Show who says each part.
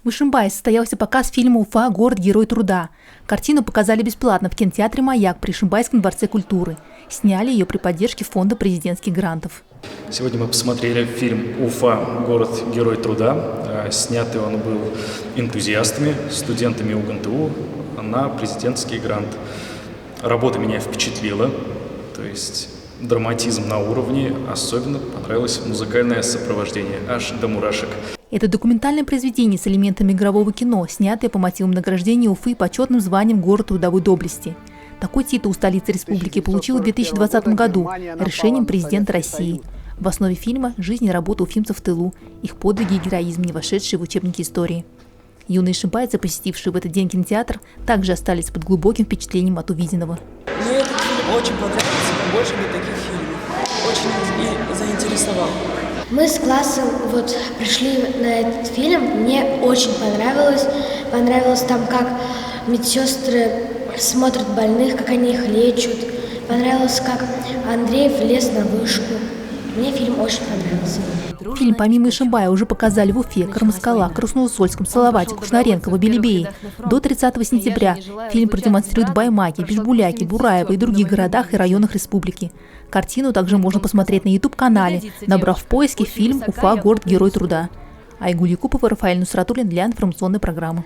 Speaker 1: В Ишимбае состоялся показ фильма «Уфа. Город-герой труда». Картину показали бесплатно в кинотеатре «Маяк» при Ишимбайском дворце культуры. Сняли ее при поддержке Фонда президентских грантов.
Speaker 2: Сегодня мы посмотрели фильм «Уфа. Город-герой труда». Снятый он был энтузиастами, студентами УГНТУ на президентский грант. Работа меня впечатлила, то есть драматизм на уровне, особенно понравилось музыкальное сопровождение, аж до мурашек.
Speaker 1: Это документальное произведение с элементами игрового кино, снятое по мотивам награждения Уфы почетным званием «Город трудовой доблести». Такой титул столица республики получила в 2020 году решением президента России. В основе фильма – жизнь и работа уфимцев в тылу, их подвиги и героизм, не вошедшие в учебники истории. Юные ишимбайцы, посетившие в этот день кинотеатр, также остались под глубоким впечатлением от увиденного.
Speaker 3: Мне этот фильм очень понравился, побольше бы таких фильмов. Очень заинтересовал.
Speaker 4: Мы с классом пришли на этот фильм, мне очень понравилось. Понравилось там, как медсестры смотрят больных, как они их лечат. Понравилось, как Андрей влез на вышку. Мне фильм очень понравился.
Speaker 1: Фильм помимо Ишимбая уже показали в Уфе, Кармаскала, Красноусольском, Салавате, Кушнаренково, Белебее. До 30 сентября фильм продемонстрируют в Баймаке, Бишбуляке, Бураево и других городах и районах республики. Картину также можно посмотреть на YouTube-канале, набрав в поиске фильм «Уфа. Город-герой труда». Айгуль Якупова, Рафаэль Нусратуллин для информационной программы.